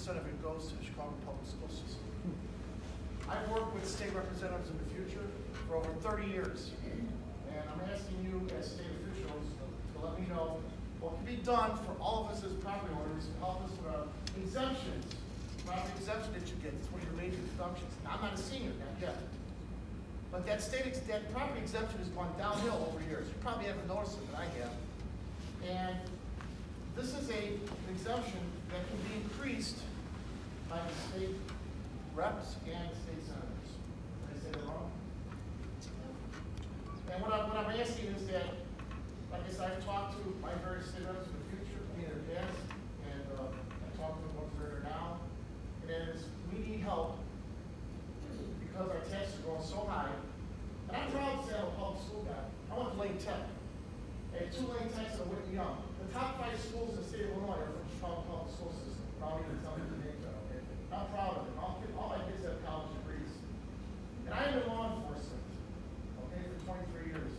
90% of it goes to the Chicago public school system. I've worked with state representatives in the future for over 30 years. And I'm asking you as state officials to let me know what can be done for all of us as property owners to help us with our exemptions. Property exemption that you get, it's one of your major deductions. Now, I'm not a senior, not yet. But that property exemption has gone downhill over years. You probably haven't noticed it, but I have. And this is an exemption that can be increased by the state reps and state senators. Did I say that wrong? And what I'm asking is that, like I said, I've talked to my various state reps in the future, in their past, and I talked to them what's there now. And that is, we need help because our taxes are going so high. And I'm proud to say I'm a public school guy. I went to Lane Tech. I had 2 Lane Techs at Whitney Young. The top 5 schools in the state of Illinois are from the Chicago public school system. I don't even tell you the names of it, okay? I'm proud of it. All my kids have college degrees. And I am in law enforcement, okay, for 23 years.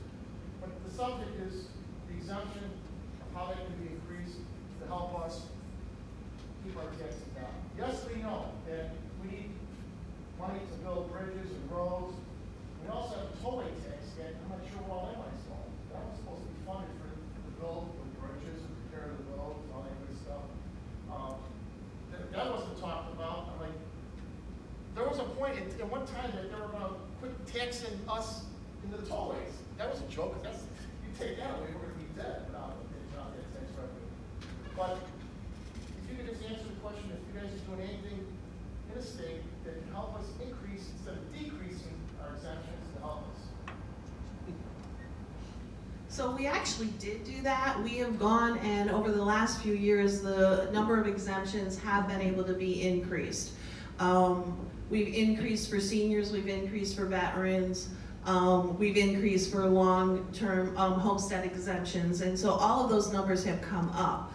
But the subject is the exemption of how they can be increased to help us keep our taxes down. Yes, we know that we need money to build bridges and roads. We also have a tollway tax that I'm not sure where all that money's going. That was supposed to be funded for the build of bridges and repair the roads and all that good stuff. That wasn't talked about. I'm like, there was a point at one time that they were going to quit taxing us in the tollways. That was a joke. That's, you take that away, we're going to be dead without that tax revenue. But if you could just answer the question, if you guys are doing anything in the state that can help us increase instead of decreasing our exemptions to help us. So we actually did do that. We have gone, and over the last few years, the number of exemptions have been able to be increased. We've increased for seniors, we've increased for veterans, we've increased for long-term homestead exemptions, and so all of those numbers have come up.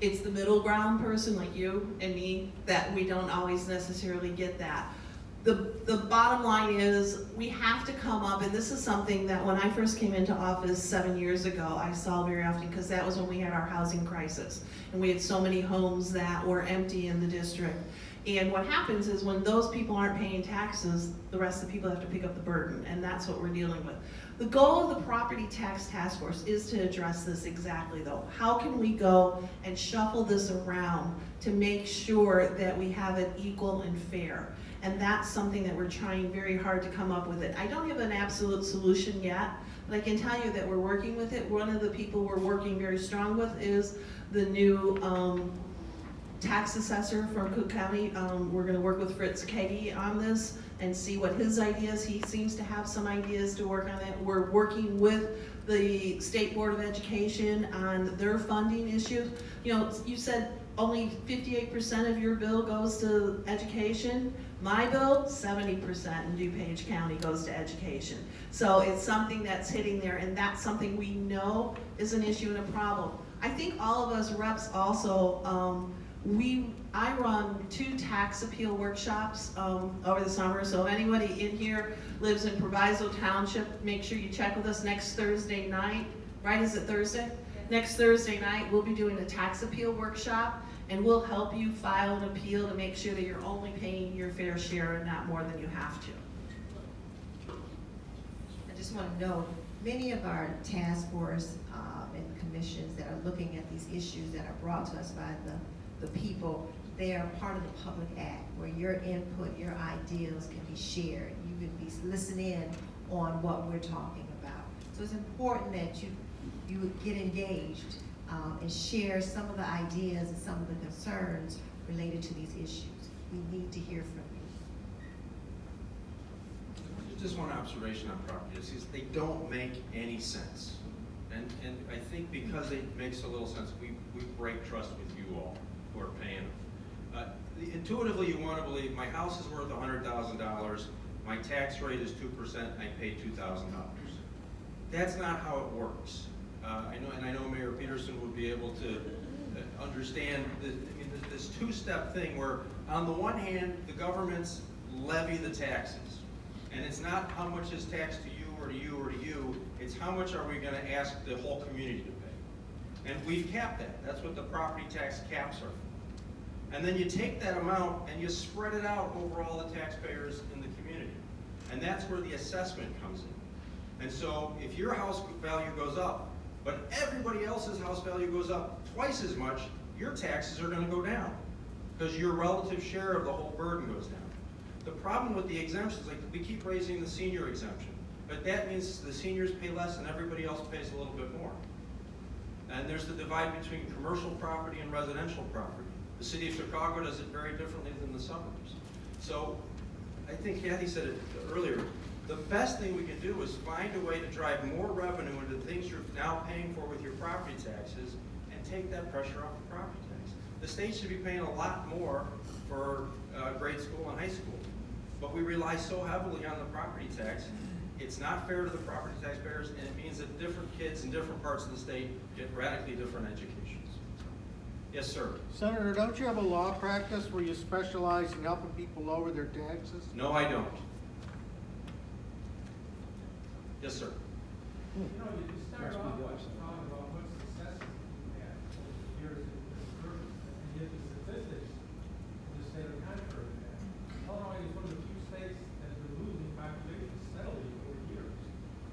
It's the middle ground person like you and me that we don't always necessarily get that. The bottom line is we have to come up, and this is something that when I first came into office 7 years ago, I saw very often, because that was when we had our housing crisis. And we had so many homes that were empty in the district. And what happens is when those people aren't paying taxes, the rest of the people have to pick up the burden, and that's what we're dealing with. The goal of the Property Tax Task Force is to address this exactly though. How can we go and shuffle this around to make sure that we have it equal and fair? And that's something that we're trying very hard to come up with it. I don't have an absolute solution yet, but I can tell you that we're working with it. One of the people we're working very strong with is the new tax assessor from Cook County. We're gonna work with Fritz Keggy on this and see what his ideas. He seems to have some ideas to work on it. We're working with the State Board of Education on their funding issues. You know, you said only 58% of your bill goes to education. My bill, 70% in DuPage County goes to education. So it's something that's hitting there, and that's something we know is an issue and a problem. I think all of us reps also, I run 2 tax appeal workshops over the summer, so if anybody in here lives in Proviso Township, make sure you check with us next Thursday night, right? Is it Thursday? Yes. Next Thursday night, we'll be doing a tax appeal workshop, and we'll help you file an appeal to make sure that you're only paying your fair share and not more than you have to. I just want to know, many of our task force and commissions that are looking at these issues that are brought to us by the people, they are part of the Public Act, where your input, your ideas can be shared. You can be listening on what we're talking about. So it's important that you get engaged and share some of the ideas and some of the concerns related to these issues. We need to hear from you. Just one observation on property is they don't make any sense. And I think because it makes a little sense, we break trust with you all who are paying them. Intuitively, you want to believe my house is worth $100,000, my tax rate is 2%, I pay $2,000. That's not how it works. I know Mayor Peterson would be able to understand this two-step thing where, on the one hand, the governments levy the taxes, and it's not how much is taxed to you or to you or to you, it's how much are we going to ask the whole community to pay. And we've capped that. That's what the property tax caps are for. And then you take that amount and you spread it out over all the taxpayers in the community. And that's where the assessment comes in. And so if your house value goes up, but everybody else's house value goes up twice as much, your taxes are gonna go down, because your relative share of the whole burden goes down. The problem with the exemptions, like we keep raising the senior exemption, but that means the seniors pay less and everybody else pays a little bit more. And there's the divide between commercial property and residential property. The city of Chicago does it very differently than the suburbs. So I think Kathy said it earlier, the best thing we can do is find a way to drive more revenue into the things you're now paying for with your property taxes and take that pressure off the property tax. The state should be paying a lot more for grade school and high school, but we rely so heavily on the property tax. It's not fair to the property taxpayers, and it means that different kids in different parts of the state get radically different educations. Yes, sir. Senator, don't you have a law practice where you specialize in helping people lower their taxes? No, I don't. Yes, sir. You know, you start off by talking about what successes we had over the years in this group, and yet the statistics just say the contrary to that. Illinois is one of the few states that has been losing population steadily over years.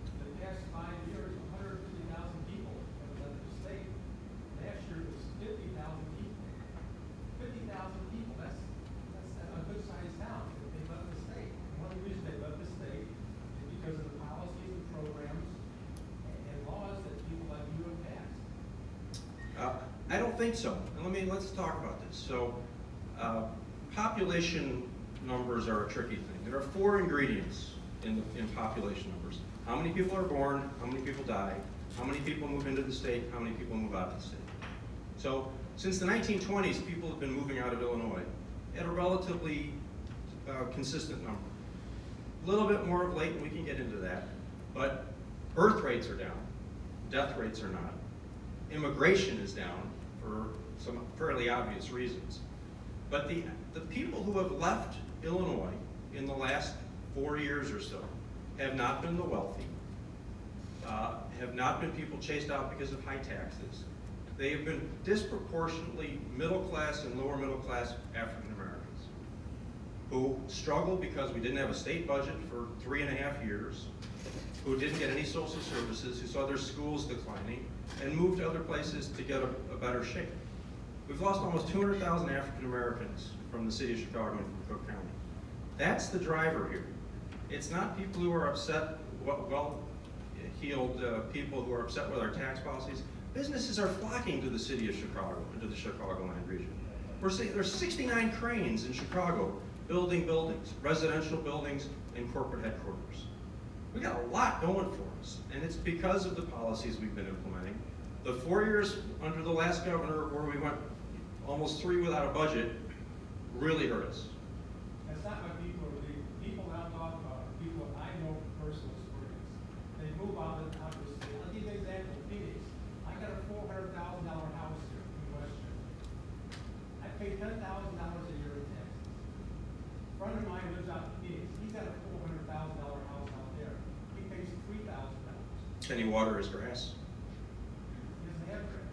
In the past 5 years, 150,000 people have left the state. Last year it was 50,000 people. 50,000 people, that's a good sized town. They left the state. And one of the reasons they left the state is because of the policies and programs and laws that people like you have passed. I don't think so. And let's talk about this. So, population numbers are a tricky thing. There are 4 ingredients in population numbers. How many people are born, how many people die, how many people move into the state, how many people move out of the state. So, since the 1920s, people have been moving out of Illinois at a relatively consistent number. A little bit more of late, and we can get into that, but birth rates are down, death rates are not. Immigration is down for some fairly obvious reasons. But the people who have left Illinois in the last 4 years or so have not been the wealthy, have not been people chased out because of high taxes. They have been disproportionately middle class and lower middle class African Americans who struggled because we didn't have a state budget for 3.5 years, who didn't get any social services, who saw their schools declining, and moved to other places to get a better shape. We've lost almost 200,000 African Americans from the city of Chicago and from Cook County. That's the driver here. It's not people who are upset, well-heeled people who are upset with our tax policies. Businesses are flocking to the city of Chicago and to the Chicagoland region. We're seeing there's 69 cranes in Chicago building buildings, residential buildings, and corporate headquarters. We got a lot going for us, and it's because of the policies we've been implementing. The 4 years under the last governor, where we went almost 3 without a budget, really hurt us. That's not what people are leaving. People I'm talking about are people I know from personal experience. They move out of the state. I'll give you an example. Phoenix. I got a $400,000 house here in Westchester. I pay $10,000 a year in taxes. A friend of mine lives out in Phoenix. He's got a $400,000 house out there. He pays $3,000. Can he water his grass? He doesn't have grass.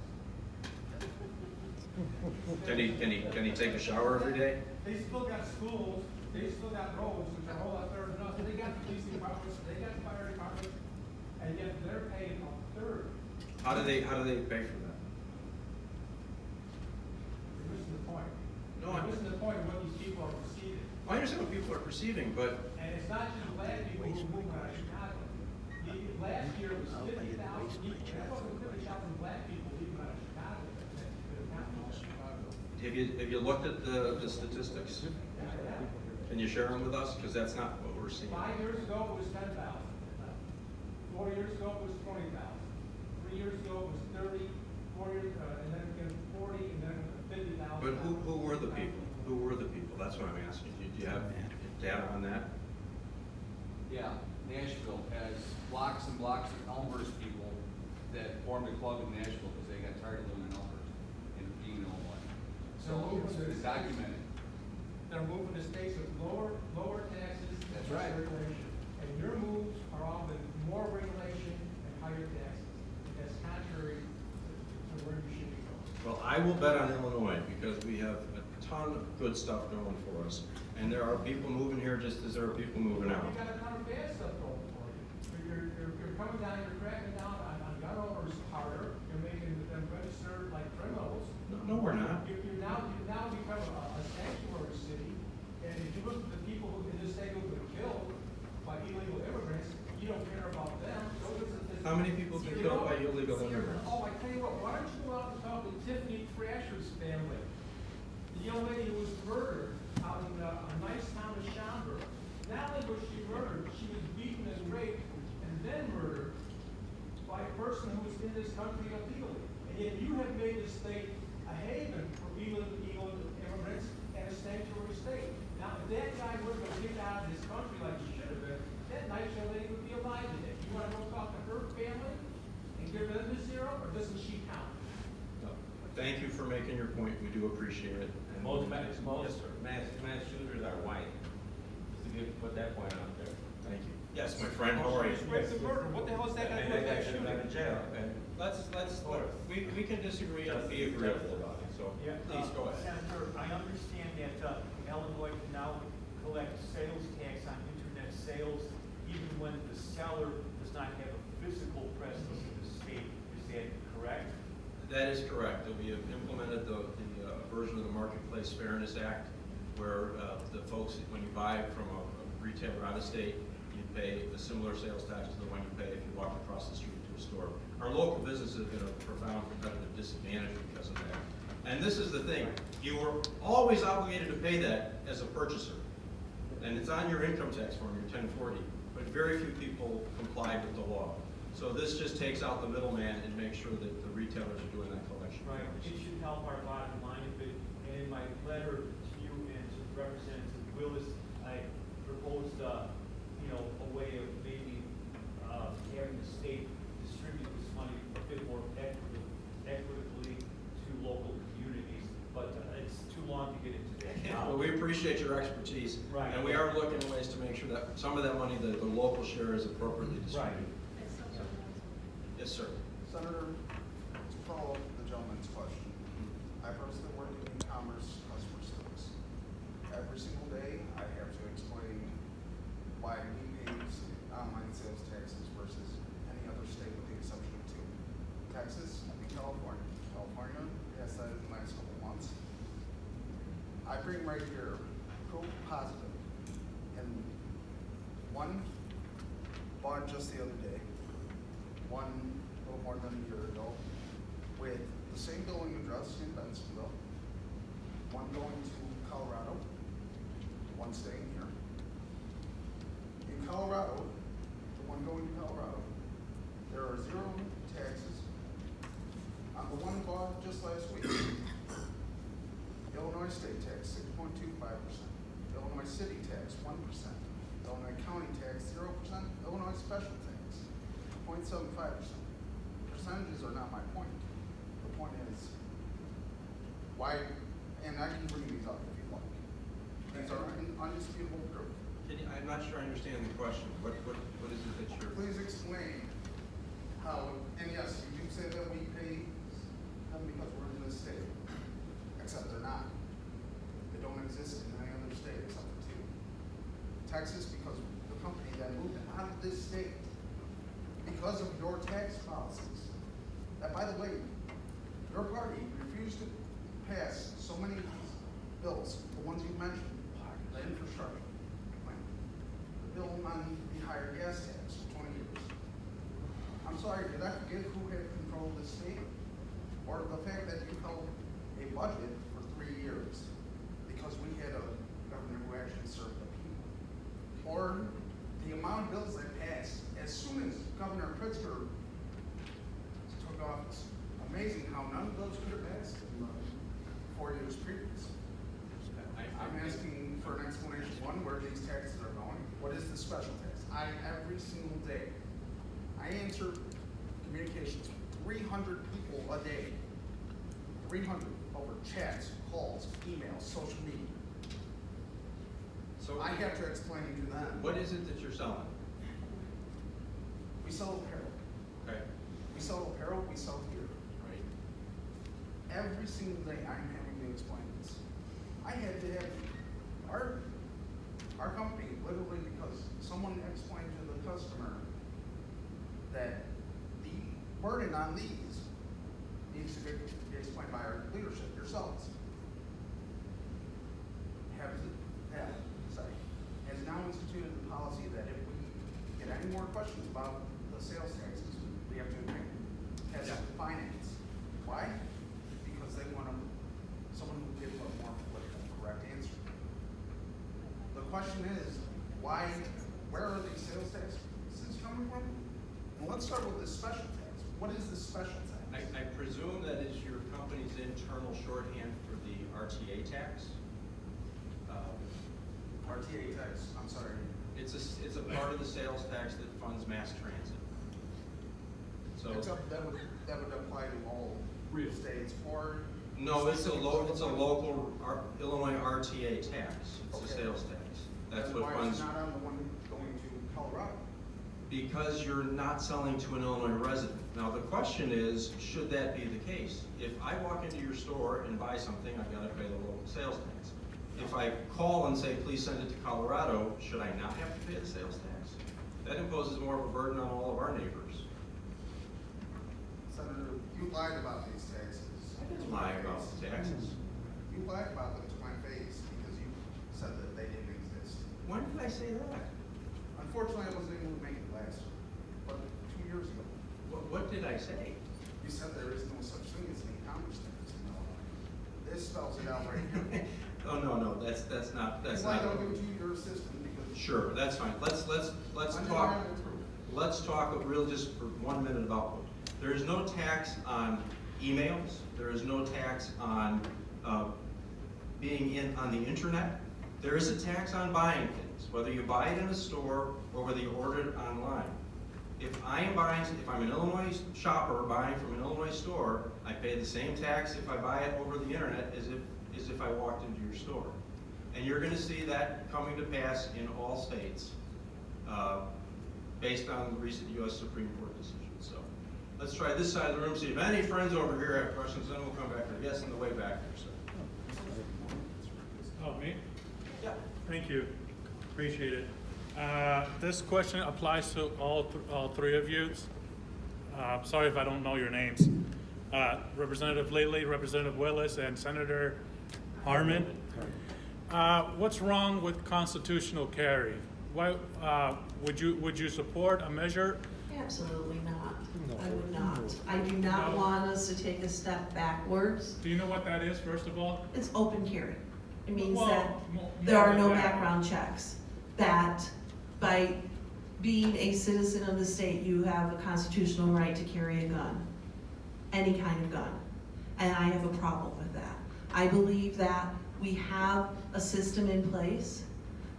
Can he take a shower every day? They still got schools, they still got roads, which are a whole lot better than us. They got police departments, they got fire departments, and yet they're paying a third. How do they pay for that? You're missing the point. No, You're missing the point of what these people are perceiving. I understand what people are perceiving, but And it's not just black people who move out of Chicago. Last year it was 50,000 people. That wasn't 50,000 black people leaving out of Chicago. have you looked at the statistics? Yeah. Can you share them with us? Because that's not what we're seeing. 5 years ago it was 10,000. 4 years ago it was 20,000. 3 years ago it was 30. 4 years, and then again 40, and then 50,000. But who were the people? Who were the people? That's what I'm asking. Do you have data on that? Yeah, Nashville has blocks and blocks of Elmhurst people that formed a club in Nashville because they got tired of living in Elmhurst and being in Illinois. So it's documented. They're moving to states with lower taxes. That's less right. Regulation. And your moves are all with more regulation and higher taxes. That's contrary to where you should be going. Well, I will bet on Illinois because we have a ton of good stuff going for us. And there are people moving here just as there are people moving out. You got a ton of bad stuff going for you. You're coming down, you're cracking down on gun owners harder, you're making them register like criminals. No, we're not. You've now become a sanctuary city, and if you look at the people who in this state who've been killed by illegal immigrants, you don't care about them. How many people have been killed by illegal immigrants? Oh, I tell you what, why don't you go out and talk to Tiffany Thrasher's family? The young lady who was murdered out in a nice town of Schaumburg. Not only was she murdered, she was beaten and raped and then murdered by a person who was in this country illegally. And yet you have made this state a haven for illegal immigrants and a sanctuary state. Now, if that guy were to get out of this country like he should have been, that nice young lady would be alive today. You want to go talk to her family and give them the zero, or doesn't she count? No. Thank you for making your point. We do appreciate it. And Most mass shooters are white. Just to put that point out there. Thank you. Yes, my friend, how are you? Rape and murder, what the hell is that got to do with that shooting? in jail. And We can disagree and be agreeable about it, so Yeah. please go ahead. Senator, I understand that Illinois can now collect sales tax on internet sales even when the seller does not have a physical presence in the state. Is that correct? That is correct. We have implemented the version of the Marketplace Fairness Act where the folks, when you buy from a retailer out of state, you pay a similar sales tax to the one you pay if you walk across the street to a store. Our local businesses have been a profound competitive disadvantage because of that. And this is the thing, you were always obligated to pay that as a purchaser. And it's on your income tax form, your 1040, but very few people comply with the law. So this just takes out the middleman and makes sure that the retailers are doing that collection. Right, it should help our bottom line a bit. And in my letter to you and to Representative Willis, I proposed, a way of maybe having the state distribute this money a bit more equitably to local communities. But it's too long to get into that now. Well, we appreciate your expertise. Right. And we are looking at ways to make sure that some of that money, the local share is appropriately distributed. Yes, sir. Senator, to follow up the gentleman's question, I personally work in e-commerce customer service. Every single day, I have to explain why we pay online sales taxes versus any other state with the exception of two. Texas and California. California has that in the last couple of months. I bring right here proof positive. And one bought just the other day, one a little more than a year ago, with the same billing address in Bensenville, one going to Colorado, one staying here. In Colorado, the one going to Colorado, there are 0 taxes. On the one bought just last week, Illinois state tax 6.25%, Illinois city tax 1%, Illinois county tax 0%, Illinois special tax 0.75%. Percentages are not my point. The point is why, and I can bring these up if you like. These are undisputable proof. I'm not sure I understand the question. What is it that you're? Please explain how, and yes, you do say that we pay them because we're in this state, except they're not. They don't exist in any other state except for two. Texas, because the company that moved out of this state because of your tax policies. That, by the way, your party refused to pass so many bills, the ones you mentioned, the infrastructure plan, the bill on the higher gas tax for 20 years. I'm sorry, did I forget who had control of the state? Or the fact that you held a budget for 3 years because we had a governor who actually served the people? Or the amount of bills that passed as soon as Governor Pritzker took office. Amazing how none of those could have passed in the 4 years previous. I'm asking for an explanation. One, where these taxes are going. What is the special tax? Every single day, I answer communications with 300 people a day. 300 over chats, calls, emails, social media. So I have to explain to them. What is it that you're selling? We sell apparel. Okay. We sell apparel, we sell gear. Right. Every single day I'm having to explain this. I had to have, our company, literally because someone explained to the customer that the burden on these needs to be explained by our leadership, yourselves. Has now instituted the policy that if we get any more questions about the sales taxes, we have to agree. Has finance. Why? Because they want someone who gives a more political correct answer. The question is, why, where are these sales taxes coming from? And let's start with the special tax. What is the special tax? I presume that is your company's internal shorthand for the RTA tax? RTA tax, I'm sorry. It's a part of the sales tax that funds mass transit. So That would apply to all states or? no, it's a local Illinois RTA tax. It's a sales tax. That's Then what why funds. is it not on the one going to Colorado? Because you're not selling to an Illinois resident. Now the question is, should that be the case? If I walk into your store and buy something, I've got to pay the local sales tax. If I call and say, please send it to Colorado, should I not have to pay the sales tax? That imposes more of a burden on all of our neighbors. Senator, you lied about these taxes. I didn't lie about the taxes. You lied about them to my face because you said that they didn't exist. When did I say that? Unfortunately, I wasn't able to make it last year, but 2 years ago. What did I say? You said there is no such thing as an e-commerce tax in Illinois. This spells it out right here. Oh, no, that's not. Why don't give it to your assistant because. Sure, that's fine. Let's talk. Let's talk real just for 1 minute about. There is no tax on emails. There is no tax on being on the internet. There is a tax on buying things, whether you buy it in a store or whether you order it online. If I'm an Illinois shopper buying from an Illinois store, I pay the same tax if I buy it over the internet as if I walked into your store. And you're gonna see that coming to pass in all states, based on the recent US Supreme Court decision. So let's try this side of the room, see if any friends over here have questions, then we'll come back to yes on the way back there, sir. Oh, me? Yeah. Thank you. Appreciate it. This question applies to all three of you. Sorry if I don't know your names. Representative Lilly, Representative Willis, and Senator Harmon. What's wrong with constitutional carry? Why would you support a measure? Absolutely not. I would not. I do not want us to take a step backwards. Do you know what that is, first of all? It's open carry. It means Well, that more there are than no that. background checks. That by being a citizen of the state, you have a constitutional right to carry a gun, any kind of gun. And I have a problem with that. I believe that we have a system in place.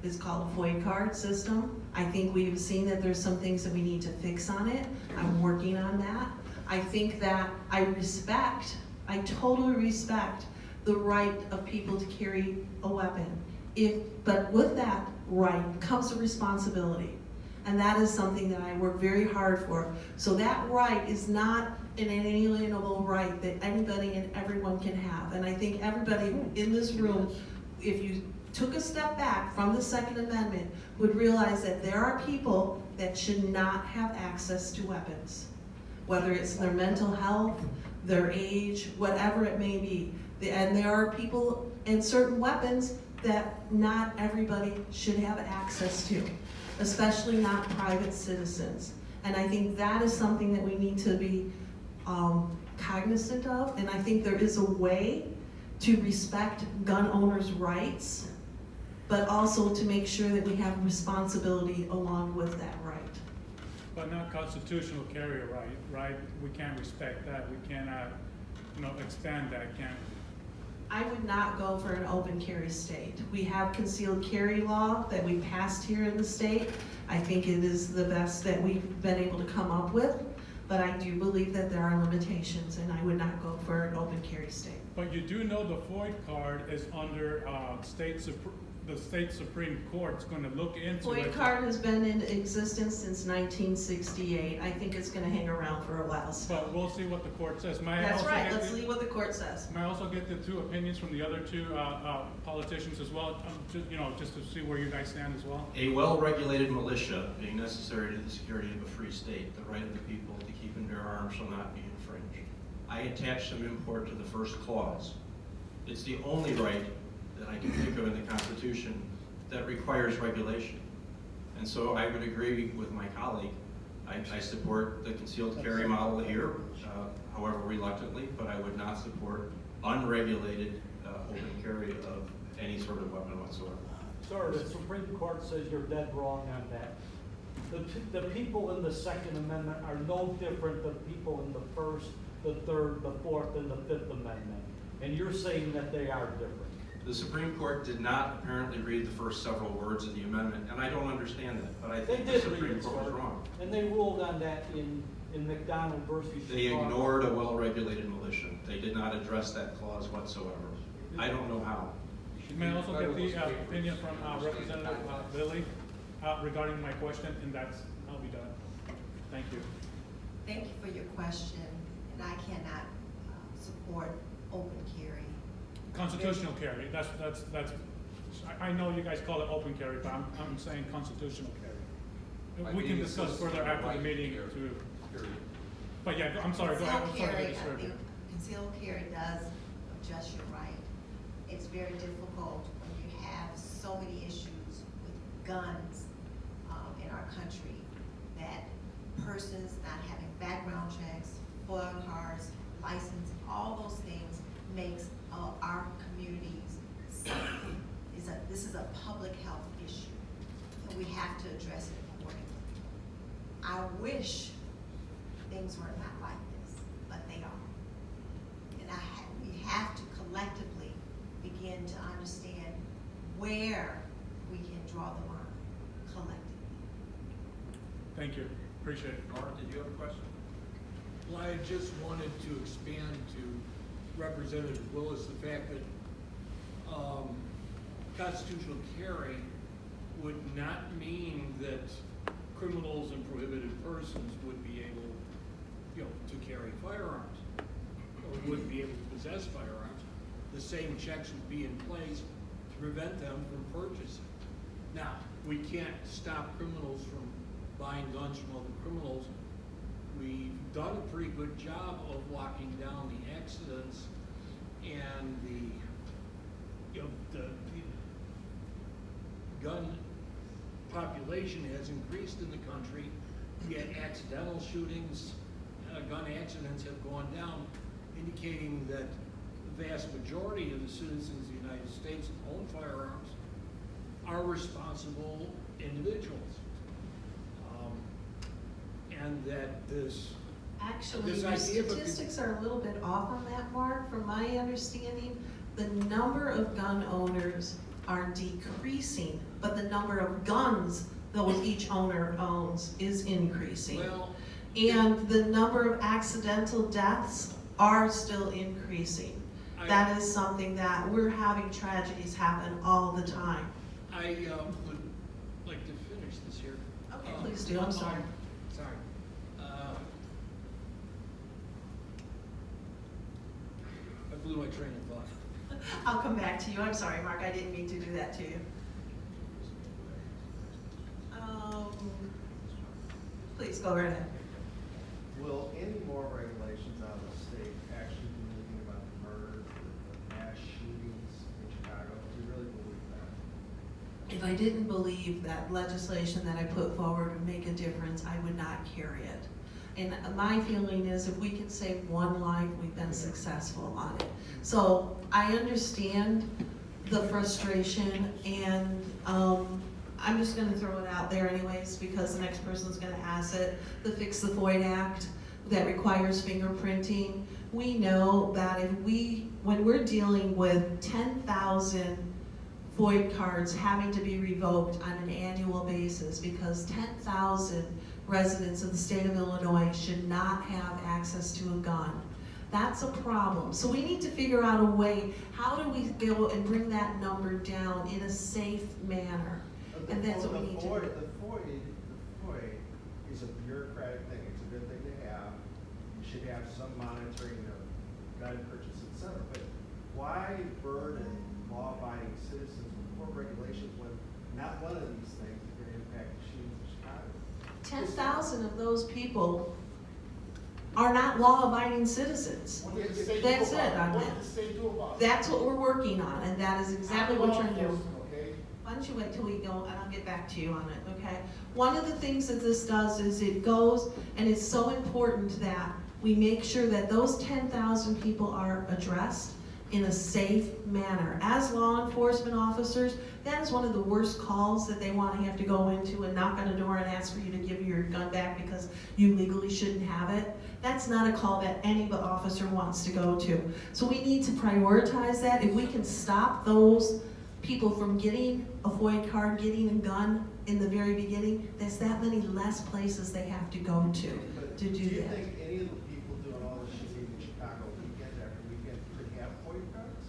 It's called a FOIA card system. I think we've seen that there's some things that we need to fix on it. I'm working on that. I think that I totally respect the right of people to carry a weapon. But with that right comes a responsibility. And that is something that I work very hard for. So that right is not an inalienable right that anybody and everyone can have. And I think everybody in this room, if you took a step back from the Second Amendment, would realize that there are people that should not have access to weapons. Whether it's their mental health, their age, whatever it may be. And there are people and certain weapons that not everybody should have access to, especially not private citizens. And I think that is something that we need to be cognizant of, and I think there is a way to respect gun owners' rights, but also to make sure that we have responsibility along with that right. But not constitutional carry right? We can't respect that. We cannot, expand that, can we? I would not go for an open carry state. We have concealed carry law that we passed here in the state. I think it is the best that we've been able to come up with, but I do believe that there are limitations, and I would not go for an open carry state. But you do know the FOIA card is under the state Supreme Court's gonna look into it. FOID card has been in existence since 1968. I think it's gonna hang around for a while still. But we'll see what the court says. May I That's also right, get let's the- see what the court says. May I also get the two opinions from the other two politicians as well, just to see where you guys stand as well? A well-regulated militia being necessary to the security of a free state, the right of the people to keep and bear arms shall not be infringed. I attach some import to the first clause. It's the only right that I can think of in the Constitution that requires regulation. And so I would agree with my colleague. I support the concealed carry model here, however reluctantly, but I would not support unregulated open carry of any sort of weapon whatsoever. Sir, the Supreme Court says you're dead wrong on that. The people in the Second Amendment are no different than people in the First, the Third, the Fourth, and the Fifth Amendment. And you're saying that they are different. The Supreme Court did not apparently read the first several words of the amendment, and I don't understand that, but I They think the did read Supreme it, Court was sir. wrong. And they ruled on that in McDonald versus They Chicago. ignored a well-regulated militia. They did not address that clause whatsoever. I don't know how. May I also get the opinion from Representative Lilly regarding my question, and I'll be done. Thank you. Thank you for your question, and I cannot support open carry. Constitutional carry, that's, I know you guys call it open carry, but I'm saying constitutional carry. We can discuss further after the meeting too. But yeah, I'm sorry, go ahead, I'm sorry to disturb you. Concealed carry does adjust your right. It's very difficult when you have so many issues with guns in our country that persons not having background checks, FOIA cards, license, all those things makes our communities safe. This is a public health issue, and we have to address it accordingly. I wish things were not like this, but they are. And we have to collectively begin to understand where we can draw the line collectively. Thank you, appreciate it. Mark, did you have a question? Well, I just wanted to expand to Representative Willis, the fact that constitutional carry would not mean that criminals and prohibited persons would be able, to carry firearms, or wouldn't be able to possess firearms. The same checks would be in place to prevent them from purchasing. Now, we can't stop criminals from buying guns from other criminals. We've done a pretty good job of locking down the accidents and the gun population has increased in the country, yet accidental shootings, gun accidents have gone down, indicating that the vast majority of the citizens of the United States who own firearms are responsible individuals. And that this Actually, This the idea of a- statistics are a little bit off on that, Mark. From my understanding, the number of gun owners are decreasing, but the number of guns that each owner owns is increasing. Well, And the number of accidental deaths are still increasing. That is something that we're having tragedies happen all the time. I would like to finish this here. Okay, please do, I'm sorry. Sorry. I blew my train of thought. I'll come back to you. I'm sorry, Mark, I didn't mean to do that to you. Please go right ahead. Will any more regulations out of the state actually do anything about the murders, the mass shootings in Chicago? Do you really believe that? If I didn't believe that legislation that I put forward would make a difference, I would not carry it. And my feeling is if we can save one life, we've been successful on it. So I understand the frustration, and I'm just gonna throw it out there anyways, because the next person's gonna ask it. The Fix the Void Act that requires fingerprinting. We know that when we're dealing with 10,000 void cards having to be revoked on an annual basis because 10,000 residents of the state of Illinois should not have access to a gun. That's a problem. So we need to figure out a way, how do we go and bring that number down in a safe manner? And that's what we need to do. The FOIA is a bureaucratic thing. It's a good thing to have. You should have some monitoring of gun purchase, et cetera. But why burden law-abiding citizens with more regulations when not one of these things is going to impact the shootings in Chicago? 10,000 of those people are not law-abiding citizens. What did the state do That's about it on What that. did the state do about it? That's what we're working on, and that is exactly what we're trying to do. Okay? Why don't you wait till we go, and I'll get back to you on it, okay? One of the things that this does is it goes, and it's so important that we make sure that those 10,000 people are addressed in a safe manner. As law enforcement officers, that is one of the worst calls that they want to have to go into and knock on a door and ask for you to give your gun back because you legally shouldn't have it. That's not a call that any officer wants to go to. So we need to prioritize that. If we can stop those people from getting a FOIA card, getting a gun in the very beginning, there's that many less places they have to go to do Do you that. think any of the people doing all this shooting in Chicago weekend after weekend could have FOIA cards?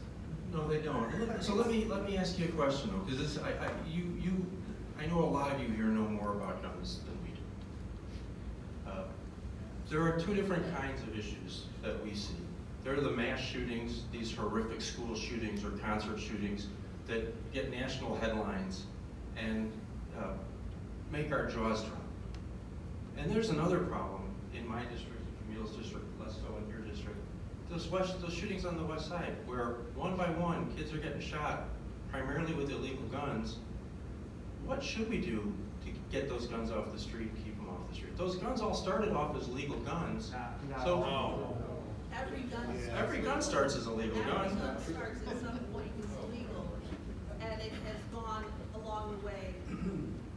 No, they don't. So let me ask you a question though, because this, I know a lot of you here know more about guns than we do. There are two different kinds of issues that we see. There are the mass shootings, these horrific school shootings or concert shootings that get national headlines and make our jaws drop. And there's another problem in my district, Camille's district, less so in your district. Those shootings on the west side, where one by one kids are getting shot, primarily with illegal guns. What should we do to get those guns off the street, keep them off the street? Those guns all started off as legal guns. Every gun starts as a legal gun. Every gun starts at some point as legal, and it has gone along the way,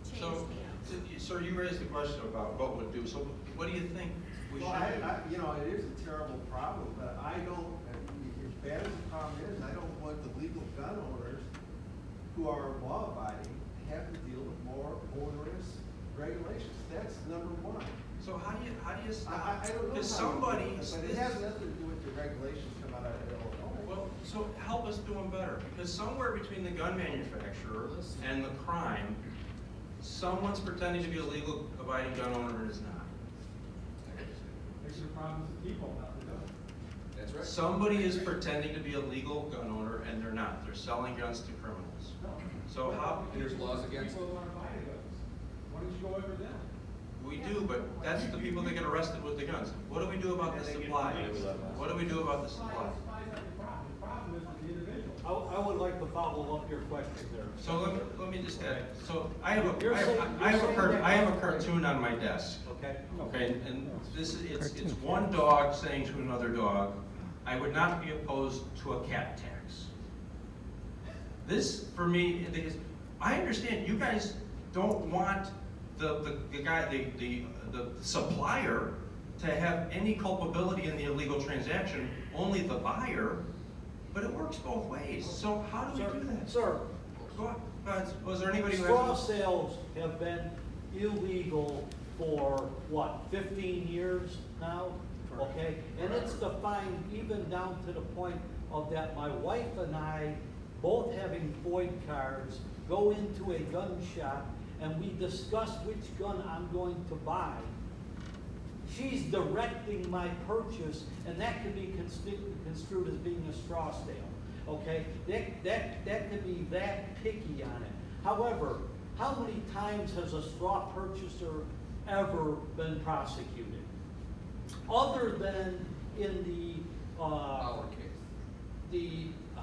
changed hands. So you raised the question about what would do. So what do you think we Well, should do? you know, it is a terrible problem, but I don't, as bad as the problem is, I don't want the legal gun owners who are law-abiding to have to deal with more onerous regulations. That's number one. So how do you stop? I don't know. Because how to somebody, do it, but it has nothing to do with the regulations come out of Illinois. well, so help us do them better. Because somewhere between the gun manufacturer and the crime, someone's pretending to be a legal abiding gun owner and is not. These are the problems of people, not the gun. That's right. Somebody is pretending to be a legal gun owner and they're not. They're selling guns to criminals. No. So how? And there's laws against it. People aren't buying guns. Why don't you go over them? We do, but that's the people that get arrested with the guns. What do we do about the supply? What do we do about the supply? Supply's not the problem. The problem is with the individual. I would like to follow up your question there. So let me just add, so I have You're saying a cartoon on my desk. Okay? Okay, and this is, it's one dog saying to another dog, I would not be opposed to a cat tax. This, for me, because I understand you guys don't want the supplier to have any culpability in the illegal transaction, only the buyer, but it works both ways. So how do we do that? Sir, Go ahead. Was there anybody who straw has? sales have been illegal for, what, 15 years now? Okay, and it's defined even down to the point of that my wife and I, both having FOIA cards, go into a gun shop and we discuss which gun I'm going to buy. She's directing my purchase, and that could be construed as being a straw sale. Okay, that could be that picky on it. However, how many times has a straw purchaser ever been prosecuted? Other than in Our case. the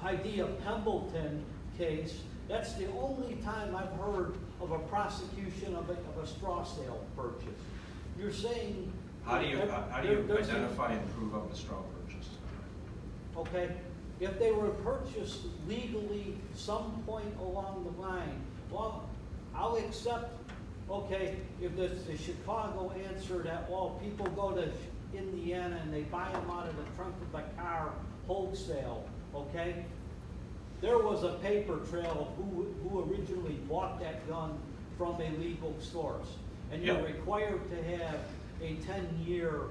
idea of Pembleton case, that's the only time I've heard of a prosecution of a straw sale purchase. You're saying. How do you there's identify and prove up a straw purchase? Okay, if they were purchased legally some point along the line, well, I'll accept, okay, if the Chicago answer that, well, people go to Indiana and they buy them out of the trunk of the car wholesale, okay? There was a paper trail of who originally bought that gun from a legal source. And you're Yep. required to have a 10-year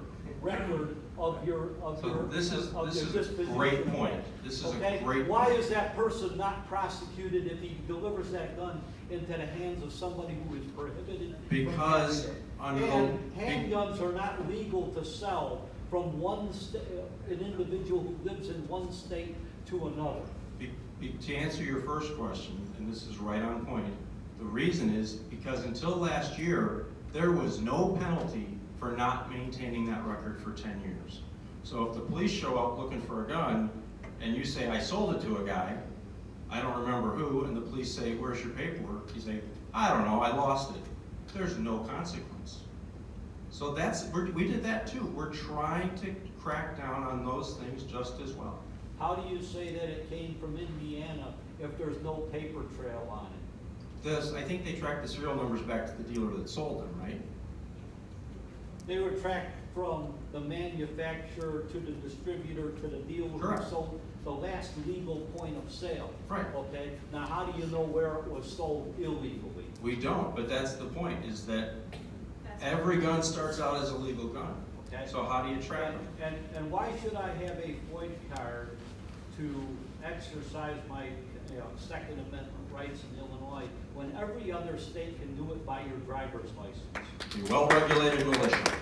record of your, So this is a disposition. great point. This is a Okay? great Why point. is that person not prosecuted if he delivers that gun into the hands of somebody who is prohibited? from Because having it? under And the- handguns are not legal to sell from one an individual who lives in one state to another. To answer your first question, and this is right on point, the reason is because until last year, there was no penalty for not maintaining that record for 10 years. So if the police show up looking for a gun, and you say, I sold it to a guy, I don't remember who, and the police say, where's your paperwork? You say, I don't know, I lost it. There's no consequence. So we did that too. We're trying to crack down on those things just as well. How do you say that it came from Indiana if there's no paper trail on it? I think they tracked the serial numbers back to the dealer that sold them, right? They were tracked from the manufacturer to the distributor to the dealer who Correct. sold the last legal point of sale. Right. Okay, now how do you know where it was sold illegally? We don't, but that's the point, is that every gun starts out as a legal gun. Okay. So how do you track them? And why should I have a FOID card to exercise my Second Amendment rights in Illinois when every other state can do it by your driver's license? The well-regulated militia.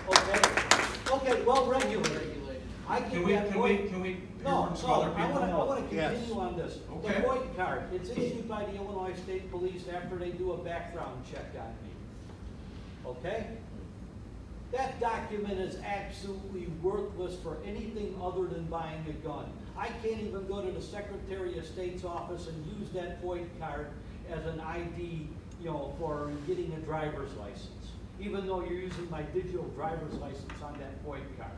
Okay, well regulated. I get that Can FOID. we hear No, from some no, other people? I want to continue on this. The Okay. FOID card, it's issued by the Illinois State Police after they do a background check on me. Okay? That document is absolutely worthless for anything other than buying a gun. I can't even go to the Secretary of State's office and use that FOID card as an ID, for getting a driver's license, even though you're using my digital driver's license on that FOID card.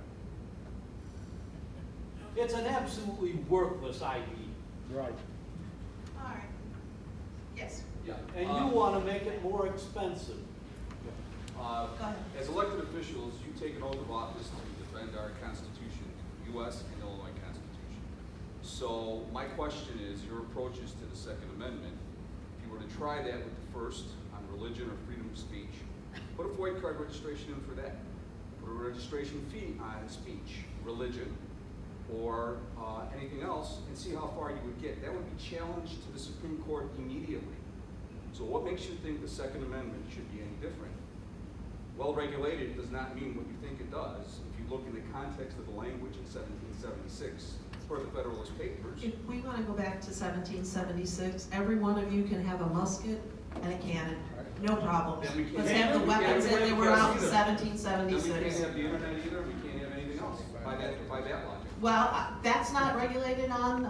It's an absolutely worthless ID. Right. All right. Yes. Yeah. And you want to make it more expensive. Go ahead. As elected officials, you take an oath of office to defend our Constitution, U.S. and Illinois Constitution. So my question is, your approaches to the Second Amendment, if you were to try that with the first on religion or freedom of speech, put a FOID card registration in for that. Put a registration fee on speech, religion, or anything else, and see how far you would get. That would be challenged to the Supreme Court immediately. So what makes you think the Second Amendment should be any different? Well-regulated does not mean what you think it does. If you look in the context of the language in 1776, per the Federalist Papers. If we want to go back to 1776, every one of you can have a musket and a cannon. No problem. Then we can't Let's have the weapons in that were out in Then we can't 1776. have the internet either, we can't have anything else, by that logic. Well, that's not regulated on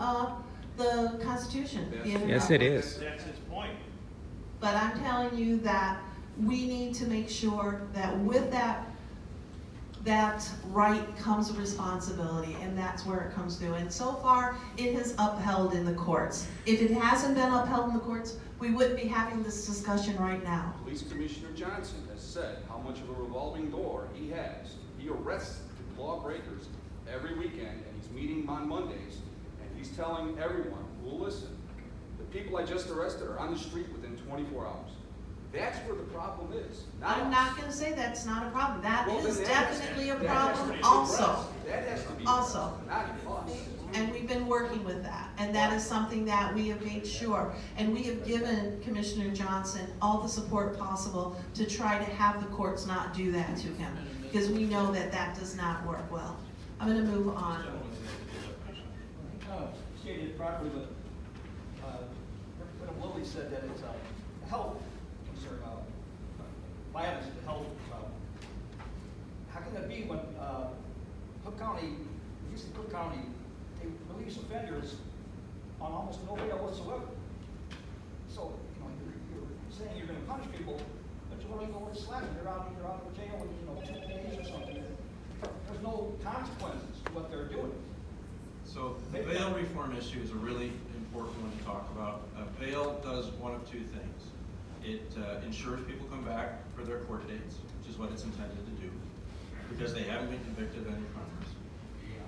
the Constitution. the internet. Yes, it is. That's his point. But I'm telling you that we need to make sure that with that right comes responsibility, and that's where it comes through. And so far, it has upheld in the courts. If it hasn't been upheld in the courts, we wouldn't be having this discussion right now. Police Commissioner Johnson has said how much of a revolving door he has. He arrests lawbreakers every weekend, and he's meeting on Mondays, and he's telling everyone who will listen, the people I just arrested are on the street within 24 hours. That's where the problem is. I'm us. not going to say that's not a problem. That Well, is then that has- definitely a that has to problem be also. addressed. That has to be Also. addressed, not us. And we've been working with that, and that is something that we have made sure. And we have given Commissioner Johnson all the support possible to try to have the courts not do that to him, because we know that that does not work well. I'm going to move on. Stated it properly, but Representative Lilly said that it's a health concern, violence to health. How can that be when Cook County, Houston Cook County, they release offenders on almost no bail whatsoever? So, you're saying you're going to punish people, but you don't even know what's slapping. They're out of jail in 2 days or something. There's no consequences to what they're doing. So the bail reform issue is a really important one to talk about. Bail does one of two things. It ensures people come back for their court dates, which is what it's intended to do, because they haven't been convicted of any crimes.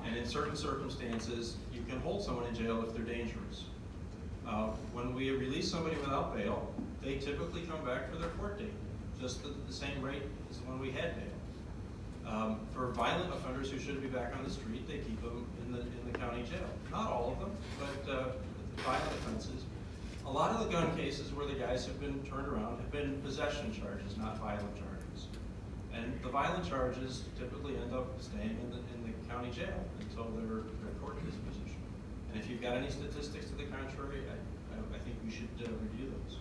And in certain circumstances, you can hold someone in jail if they're dangerous. When we release somebody without bail, they typically come back for their court date, just the same rate as when we had bail. For violent offenders who shouldn't be back on the street, they keep them in the county jail. Not all of them, but violent offenses. A lot of the gun cases where the guys have been turned around have been possession charges, not violent charges. And the violent charges typically end up staying in the county jail until their court disposition. And if you've got any statistics to the contrary, I think we should review those.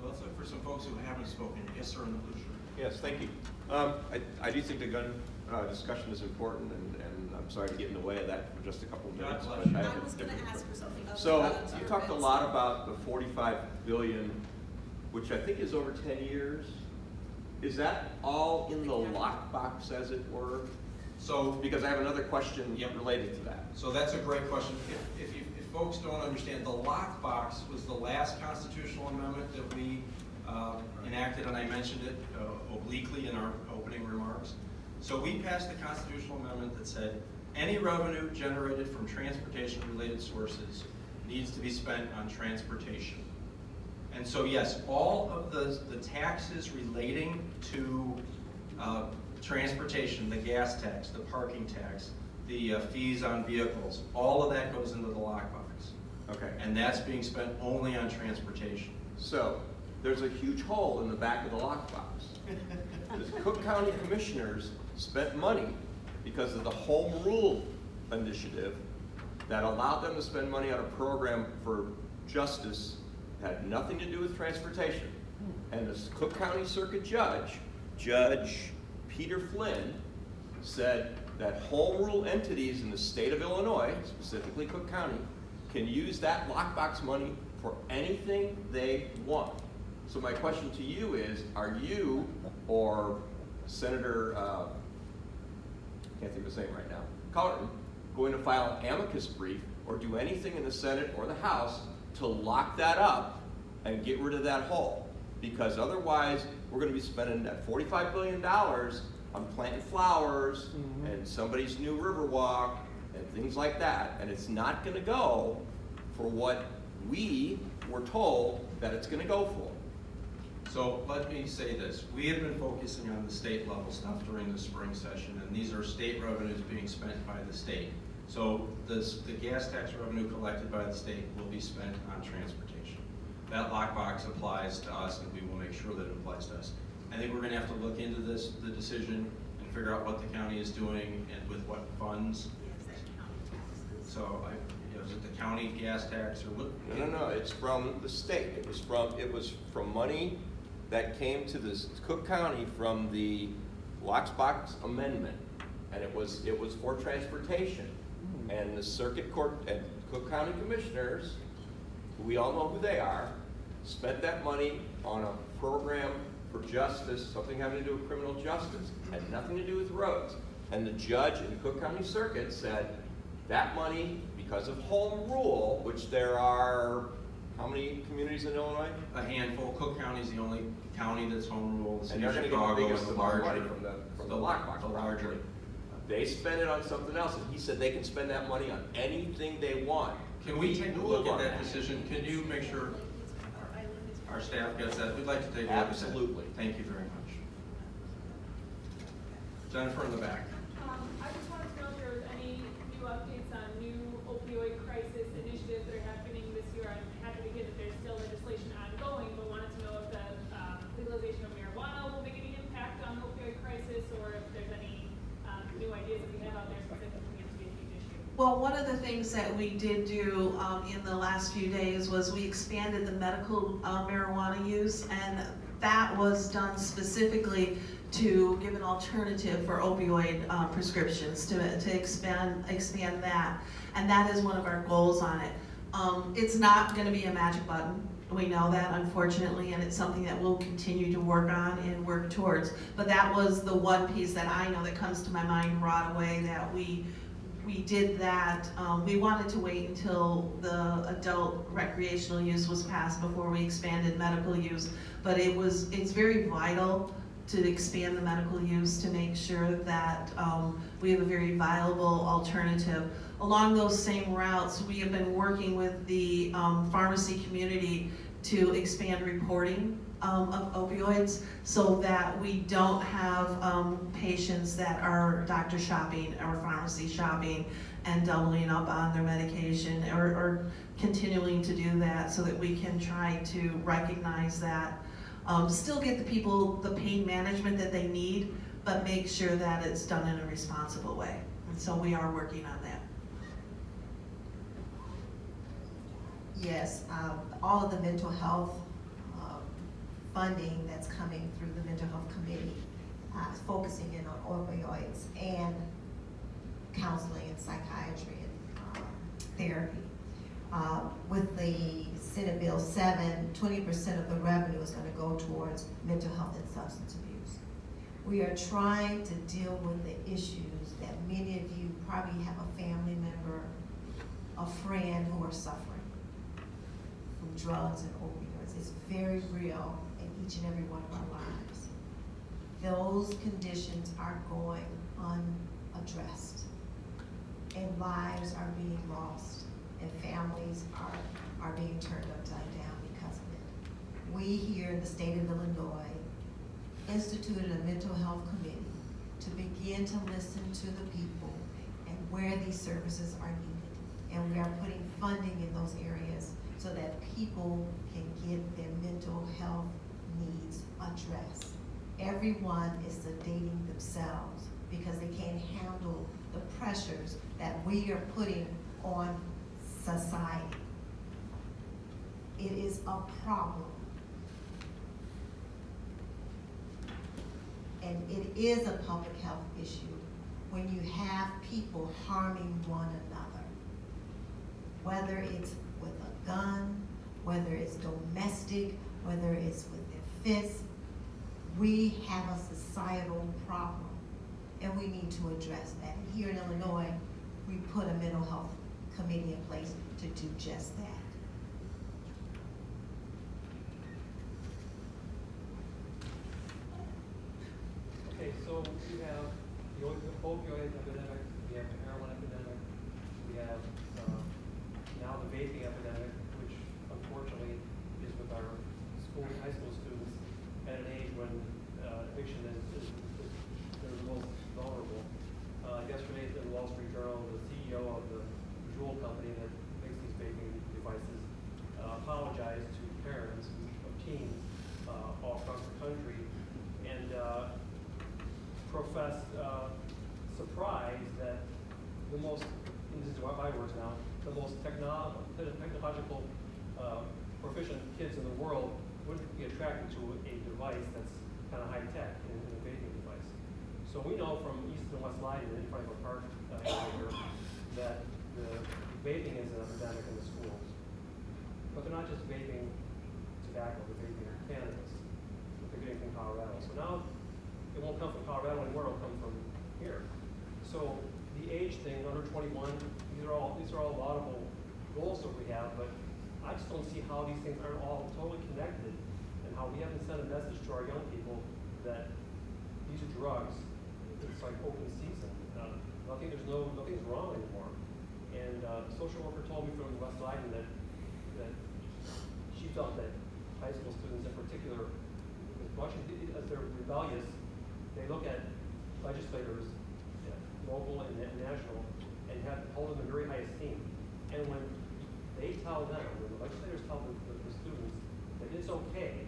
So let's look for some folks who haven't spoken. Yes, sir, in the blue shirt. Yes, thank you. I do think the gun discussion is important, and I'm sorry to get in the way of that for just a couple of minutes. God But bless you. I have I was a gonna different ask for something else. So you talked a lot about the 45 billion, which I think is over 10 years. Is that all in the lockbox, as it were? So, Because I have another question related to that. So that's a great question. If folks don't understand, the lockbox was the last constitutional amendment that we enacted, and I mentioned it obliquely in our opening remarks. So we passed a constitutional amendment that said any revenue generated from transportation-related sources needs to be spent on transportation. And so yes, all of the taxes relating to transportation, the gas tax, the parking tax, the fees on vehicles, all of that goes into the lockbox. Okay. And that's being spent only on transportation. So there's a huge hole in the back of the lockbox. The Cook County Commissioners spent money because of the Home Rule Initiative that allowed them to spend money on a program for justice that had nothing to do with transportation. And the Cook County Circuit Judge, Judge Peter Flynn, said that home rule entities in the state of Illinois, specifically Cook County, can use that lockbox money for anything they want. So my question to you is, are you or Senator, can't think of his name right now, Carlton, going to file an amicus brief or do anything in the Senate or the House to lock that up and get rid of that hole? Because otherwise, we're going to be spending that $45 billion on planting flowers and somebody's new Riverwalk and things like that, and it's not going to go for what we were told that it's going to go for. So let me say this. We have been focusing on the state level stuff during the spring session, and these are state revenues being spent by the state. So the gas tax revenue collected by the state will be spent on transportation. That lockbox applies to us, and we will make sure that it applies to us. I think we're going to have to look into this, the decision, and figure out what the county is doing and with what funds. So, is it the county gas tax or what? No, it's from the state. It was from money that came to this Cook County from the Lockbox Amendment, and it was for transportation. And the Circuit Court and Cook County Commissioners, who we all know who they are, spent that money on a program for justice, something having to do with criminal justice, had nothing to do with roads. And the judge in the Cook County Circuit said that money, because of home rule, which there are, how many communities in Illinois? A handful. Cook County is the only county that's home rule. And they're going to get the biggest amount of money from the lockbox. The larger. They spend it on something else, and he said they can spend that money on anything they want. Can we take a look at that decision? Can you make sure our staff gets that? We'd like to take a look at that. Absolutely. Thank you very much. Jennifer in the back. I just wanted to know if there was any new updates on new opioid crisis initiatives that are happening this year. I'm happy to hear that there's still legislation ongoing, but wanted to know if the legalization of marijuana will make any impact on the opioid crisis, or if there's any new ideas that we have out there specifically to be a huge issue. Well, one of the things that we did do in the last few days was we expanded the medical marijuana use, and that was done specifically to give an alternative for opioid prescriptions, to expand that, and that is one of our goals on it. It's not going to be a magic button. We know that, unfortunately, and it's something that we'll continue to work on and work towards. But that was the one piece that I know that comes to my mind right away, that we did that. We wanted to wait until the adult recreational use was passed before we expanded medical use, but it's very vital to expand the medical use to make sure that we have a very viable alternative. Along those same routes, we have been working with the pharmacy community to expand reporting of opioids, so that we don't have patients that are doctor shopping or pharmacy shopping and doubling up on their medication, or continuing to do that, so that we can try to recognize that, still get the people the pain management that they need, but make sure that it's done in a responsible way. And so we are working on that. Yes, all of the mental health funding that's coming through the mental health committee is focusing in on opioids and counseling and psychiatry and therapy. With the Senate Bill 7, 20% of the revenue is going to go towards mental health and substance abuse. We are trying to deal with the issues that many of you probably have a family member, a friend who are suffering from drugs and opioids. It's very real in each and every one of our lives. Those conditions are going unaddressed, and lives are being lost, and families are being turned upside down because of it. We here in the state of Illinois instituted a mental health committee to begin to listen to the people and where these services are needed. And we are putting funding in those areas so that people can get their mental health needs addressed. Everyone is sedating themselves because they can't handle the pressures that we are putting on society. It is a problem. And it is a public health issue when you have people harming one another. Whether it's with a gun, whether it's domestic, whether it's with their fists, we have a societal problem, and we need to address that. And here in Illinois, we put a mental health committee in place to do just that. Okay, so we have the opioid epidemic, we have the heroin epidemic, we have now the vaping epidemic, which unfortunately is with our high school students at an age when addiction is they're the most vulnerable. Yesterday in the Wall Street Journal, the CEO of the Juul company that makes these vaping devices apologized to parents of teens all across the country and professed surprise that the most, and this is my words now, the most technological proficient kids in the world wouldn't be attracted to a device that's kind of high tech in a vaping device. So we know from East and West Leyden in Franklin Park here that the vaping is an epidemic in the schools. But they're not just vaping tobacco, they're vaping cannabis that they're getting from Colorado. So now it won't come from Colorado anymore, it'll come from here. So the age thing, under 21, these are all laudable goals that we have, but I just don't see how these things aren't all totally connected and how we haven't sent a message to our young people that these are drugs. It's like open season. Nothing's wrong anymore. And the social worker told me from West Leyden that she felt that high school students in particular, as much as they're rebellious, they look at legislators, local and national, and hold them in very high esteem. And when they tell them, when the legislators tell the students that it's okay,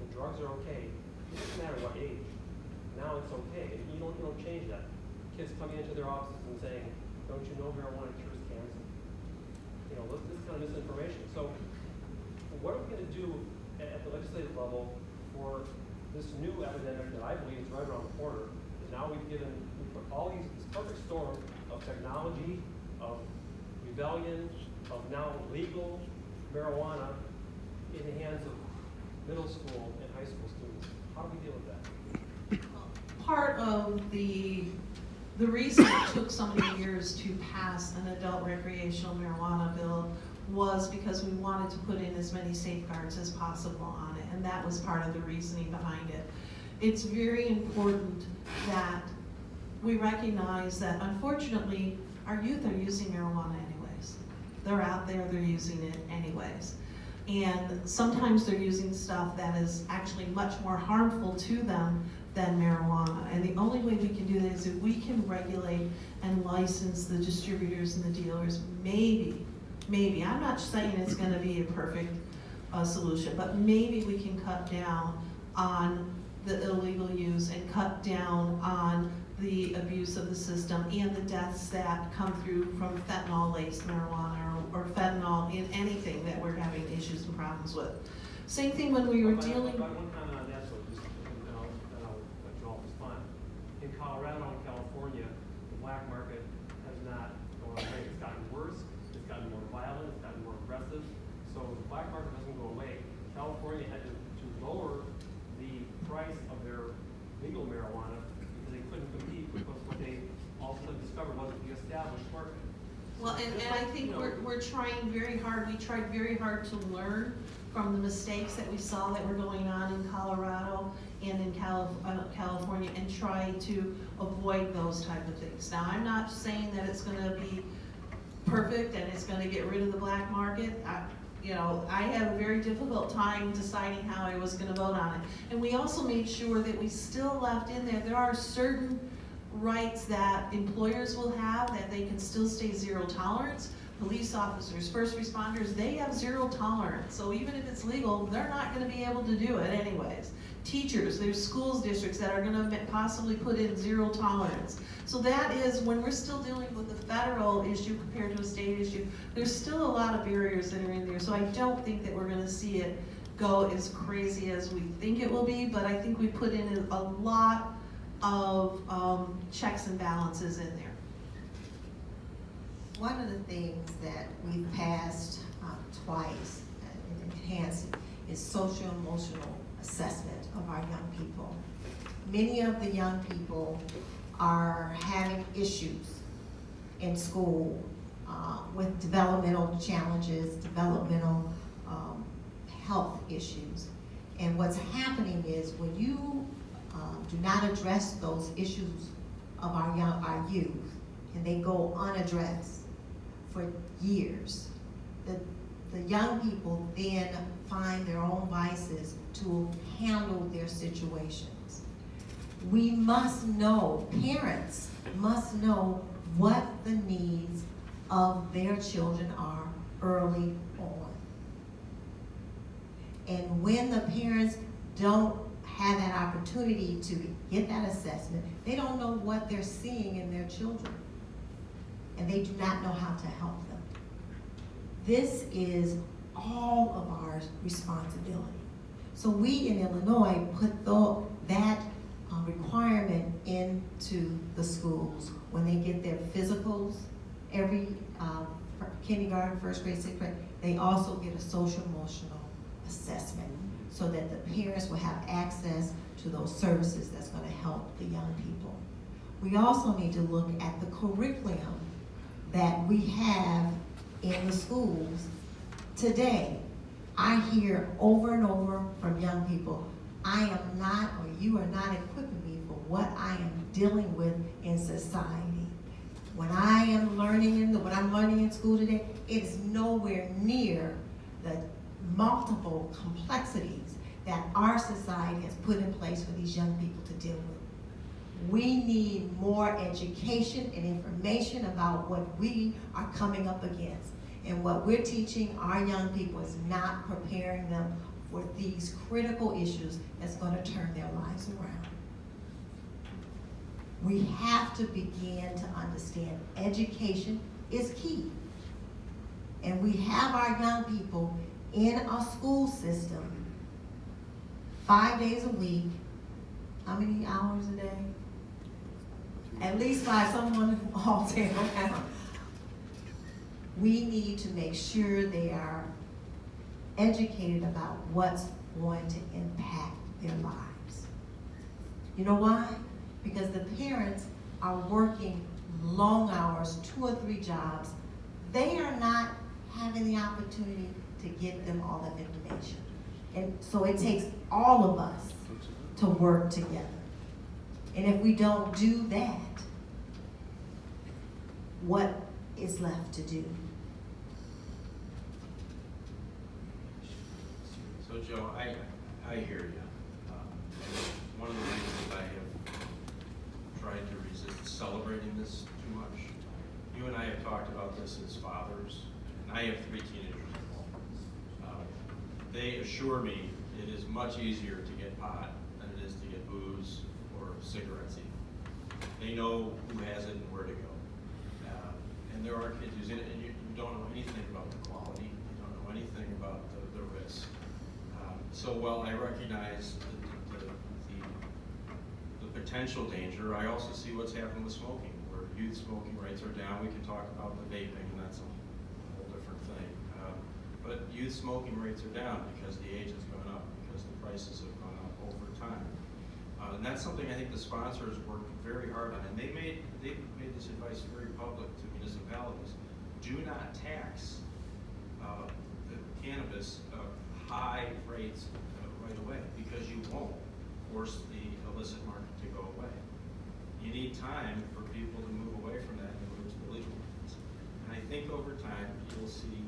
the drugs are okay, it doesn't matter what age. Now it's okay, and you don't change that. Kids coming into their offices and saying, don't you know marijuana cures cancer? You know, this kind of misinformation. So what are we going to do at the legislative level for this new epidemic that I believe is right around the corner? Is now we put all this perfect storm of technology, of rebellion, of now legal marijuana in the hands of middle school and high school students. How do we deal with that? Part of the reason it took so many years to pass an adult recreational marijuana bill was because we wanted to put in as many safeguards as possible on it, and that was part of the reasoning behind it. It's very important that we recognize that, unfortunately, our youth are using marijuana anyways. They're out there, they're using it anyways. And sometimes they're using stuff that is actually much more harmful to them than marijuana. And the only way we can do that is if we can regulate and license the distributors and the dealers. Maybe, I'm not saying it's gonna be a perfect solution, but maybe we can cut down on the illegal use and cut down on the abuse of the system and the deaths that come through from fentanyl-laced marijuana or fentanyl in anything that we're having issues and problems with. Same thing when we were dealing. One comment on that, so just, then I'll let you all respond. In Colorado and California, the black market has not gone away. It's gotten worse, it's gotten more violent, it's gotten more aggressive. So the black market doesn't go away. California had to lower the price of their legal marijuana because they couldn't compete because what they all of a sudden discovered wasn't the established market. Well, and I think we're trying very hard. We tried very hard to learn from the mistakes that we saw that were going on in Colorado and in California and try to avoid those type of things. Now, I'm not saying that it's gonna be perfect and it's gonna get rid of the black market. I had a very difficult time deciding how I was gonna vote on it. And we also made sure that we still left in there are certain rights that employers will have, that they can still stay zero tolerance. Police officers, first responders, they have zero tolerance. So even if it's legal, they're not gonna be able to do it anyways. Teachers, there's schools districts that are gonna possibly put in zero tolerance. So that is, when we're still dealing with a federal issue compared to a state issue, there's still a lot of barriers that are in there. So I don't think that we're gonna see it go as crazy as we think it will be, but I think we put in a lot of checks and balances in there. One of the things that we've passed twice and enhanced is social emotional assessment of our young people. Many of the young people are having issues in school with developmental challenges, developmental health issues. And what's happening is when you do not address those issues of our youth, and they go unaddressed for years, the young people then find their own vices to handle their situations. We must know, parents must know what the needs of their children are early on. And when the parents don't have that opportunity to get that assessment, they don't know what they're seeing in their children. And they do not know how to help them. This is all of our responsibility. So we in Illinois put that requirement into the schools when they get their physicals, every kindergarten, first grade, sixth grade, they also get a social emotional assessment so that the parents will have access to those services that's going to help the young people. We also need to look at the curriculum that we have in the schools today. I hear over and over from young people, I am not, or you are not equipping me for what I am dealing with in society. When I am learning what I'm learning in school today, it is nowhere near the multiple complexities that our society has put in place for these young people to deal with. We need more education and information about what we are coming up against. And what we're teaching our young people is not preparing them for these critical issues that's going to turn their lives around. We have to begin to understand education is key. And we have our young people in a school system 5 days a week. How many hours a day? At least 5, someone all day long. We need to make sure they are educated about what's going to impact their lives. You know why? Because the parents are working long hours, 2 or 3 jobs. They are not having the opportunity to get them all that information. And so it takes all of us to work together. And if we don't do that, what is left to do? So Joe, I hear you. One of the reasons I have tried to resist celebrating this too much, you and I have talked about this as fathers, and I have 3 teenagers at home. They assure me it is much easier to get pot than it is to get booze or cigarettes even. They know who has it and where to go. And there are kids using it, and you don't know anything about the quality, you don't know anything about the risk. So while I recognize the potential danger, I also see what's happening with smoking, where youth smoking rates are down. We can talk about the vaping, and that's a whole different thing. But youth smoking rates are down because the age has gone up, because the prices have gone up over time. And that's something I think the sponsors worked very hard on, and they made this advice very public to municipalities. Do not tax the cannabis high rates right away, because you won't force the illicit market to go away. You need time for people to move away from that and move to the legal markets. And I think over time you'll see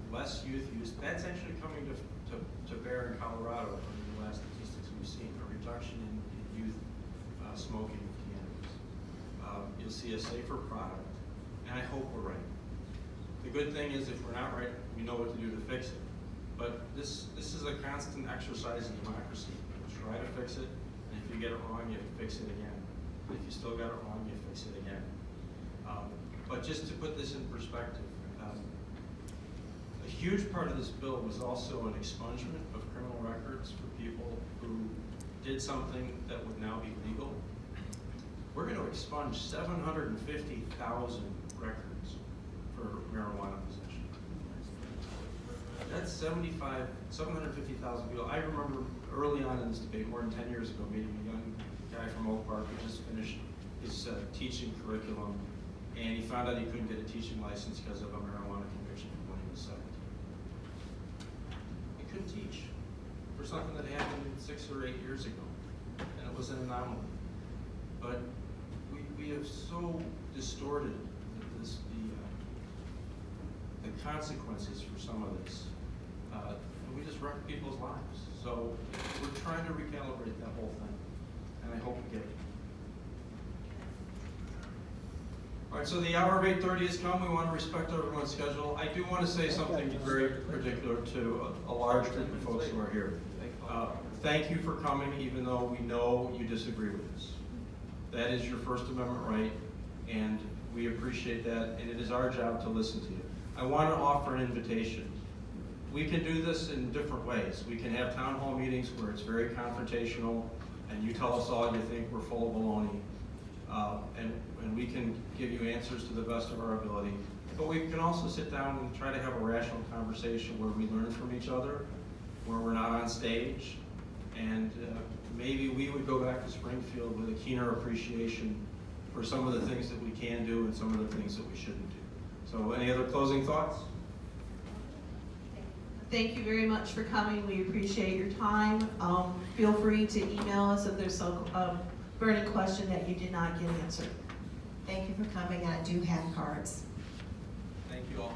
less youth use. That's actually coming to bear in Colorado from the last statistics we've seen, a reduction in youth smoking of cannabis. You'll see a safer product, and I hope we're right. The good thing is if we're not right, we know what to do to fix it. But this is a constant exercise in democracy. You try to fix it, and if you get it wrong, you have to fix it again. And if you still got it wrong, you fix it again. But just to put this in perspective, a huge part of this bill was also an expungement of criminal records for people who did something that would now be legal. We're going to expunge 750,000 records for marijuana possession. That's 750,000 people. I remember early on in this debate, more than 10 years ago, meeting a young guy from Oak Park who just finished his teaching curriculum, and he found out he couldn't get a teaching license because of a marijuana conviction from when he was 17. He couldn't teach for something that happened 6 or 8 years ago, and it was an anomaly. But we have so distorted the consequences for some of this. And we just wreck people's lives. So we're trying to recalibrate that whole thing, and I hope we get it. All right, so the hour of 8:30 has come. We want to respect everyone's schedule. I do want to say something very particular to a large group of folks who are here. Thank you for coming, even though we know you disagree with us. That is your First Amendment right, and we appreciate that, and it is our job to listen to you. I want to offer an invitation. We can do this in different ways. We can have town hall meetings where it's very confrontational, and you tell us all you think we're full of baloney, and we can give you answers to the best of our ability. But we can also sit down and try to have a rational conversation where we learn from each other, where we're not on stage, and maybe we would go back to Springfield with a keener appreciation for some of the things that we can do and some of the things that we shouldn't do. So any other closing thoughts? Thank you very much for coming. We appreciate your time. Feel free to email us if there's some burning question that you did not get answered. Thank you for coming. I do have cards. Thank you all.